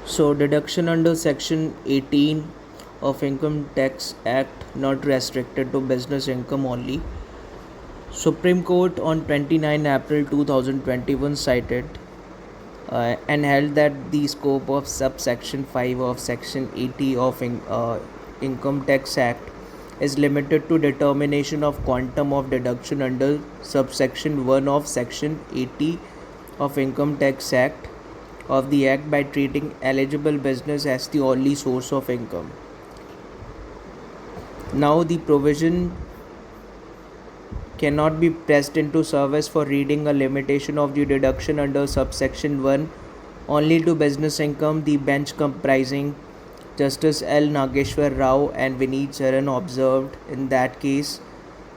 So deduction under section 18 of Income Tax Act not restricted to business income only. Supreme Court on 29 April 2021 cited and held that the scope of subsection 5 of section 80 of Income Tax Act is limited to determination of quantum of deduction under subsection 1 of section 80 of Income Tax Act of the act by treating eligible business as the only source of income. Now the provision cannot be pressed into service for reading a limitation of the deduction under subsection 1 only to business income. The bench comprising Justice L. Nageshwar Rao and Vineet Charan observed in that case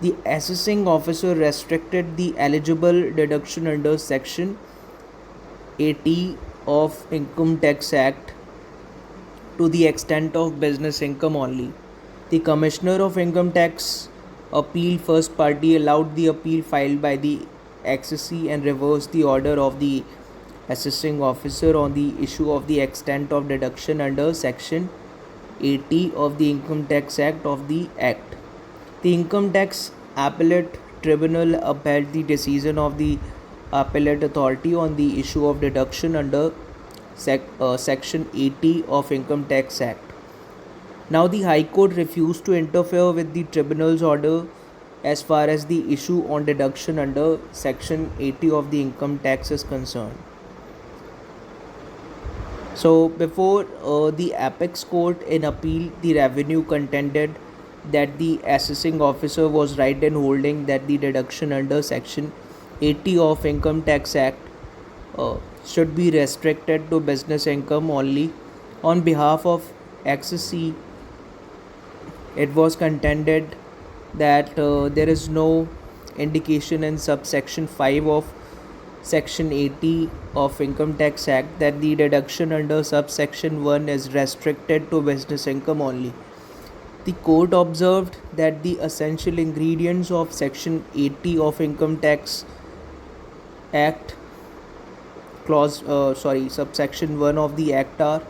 the assessing officer restricted the eligible deduction under section 80 of Income Tax Act to the extent of business income only. The Commissioner of Income Tax Appeal First Party allowed the appeal filed by the accessee and reversed the order of the assessing officer on the issue of the extent of deduction under section 80 of the Income Tax Act of the Act. The Income Tax Appellate Tribunal upheld the decision of the Appellate Authority on the issue of deduction under section 80 of Income Tax Act. Now the High Court refused to interfere with the tribunal's order as far as the issue on deduction under section 80 of the income tax is concerned. So before the apex court in appeal, the revenue contended that the assessing officer was right in holding that the deduction under section 80 of Income Tax Act should be restricted to business income only. On behalf of accessee, it was contended that there is no indication in subsection 5 of section 80 of Income Tax Act that the deduction under subsection 1 is restricted to business income only. The court observed that the essential ingredients of section 80 of Income Tax Act subsection 1 of the act are: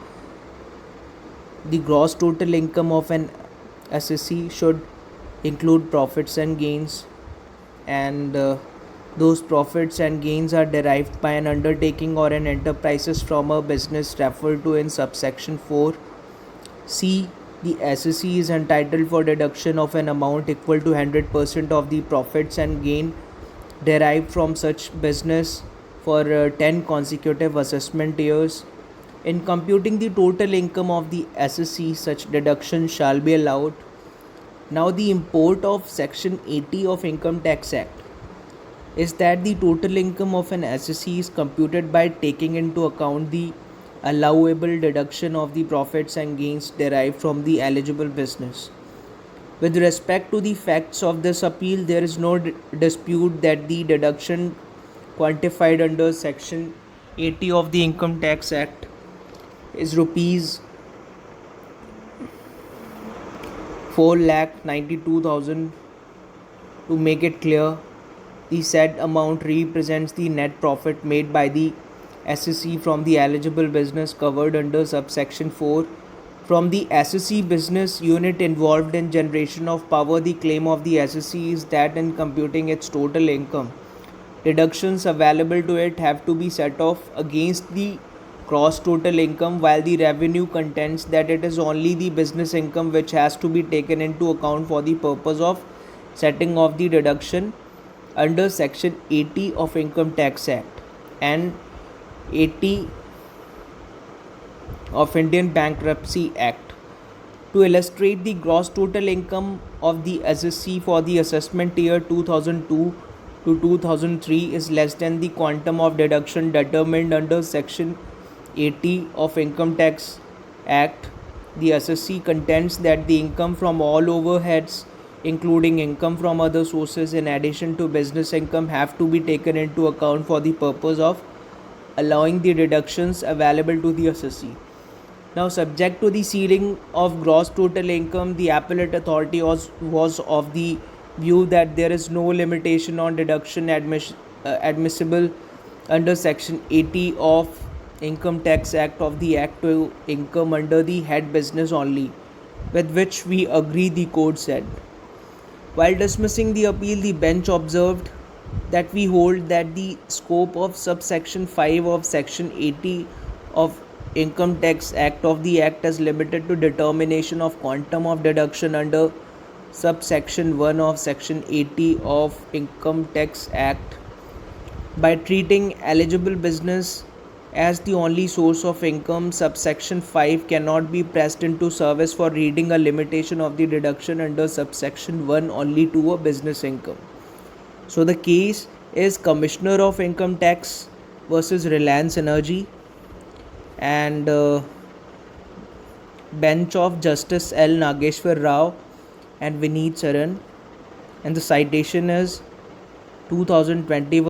the gross total income of an assessee should include profits and gains, and those profits and gains are derived by an undertaking or an enterprises from a business referred to in subsection 4. C. The assessee is entitled for deduction of an amount equal to 100% of the profits and gain derived from such business for 10 consecutive assessment years. In computing the total income of the assessee, such deduction shall be allowed. Now the import of section 80 of Income Tax Act is that the total income of an assessee is computed by taking into account the allowable deduction of the profits and gains derived from the eligible business. With respect to the facts of this appeal, there is no dispute that the deduction quantified under section 80 of the Income Tax Act is rupees 4,92,000. To make it clear, the said amount represents the net profit made by the assessee from the eligible business covered under subsection 4. From the assessee business unit involved in generation of power, the claim of the assessee is that in computing its total income, deductions available to it have to be set off against the gross total income, while the revenue contends that it is only the business income which has to be taken into account for the purpose of setting off the deduction under section 80 of Income Tax Act and 80 of Indian Bankruptcy Act. To illustrate, the gross total income of the assessee for the assessment year 2002 to 2003 is less than the quantum of deduction determined under section 80 of Income Tax Act. The assessee contends that the income from all overheads, including income from other sources in addition to business income, have to be taken into account for the purpose of allowing the deductions available to the assessee. Now, subject to the ceiling of gross total income, the appellate authority was of the view that there is no limitation on deduction admissible under section 80 of Income Tax Act of the Act to Income under the head business only, with which we agree, the court said. While dismissing the appeal, the bench observed that we hold that the scope of subsection 5 of section 80 of Income Tax Act of the Act is limited to determination of quantum of deduction under subsection 1 of section 80 of Income Tax Act. By treating eligible business as the only source of income, subsection 5 cannot be pressed into service for reading a limitation of the deduction under subsection 1 only to a business income. So the case is Commissioner of Income Tax versus Reliance Energy, and bench of Justice L. Nageshwar Rao and Vineet Saran, and the citation is 2021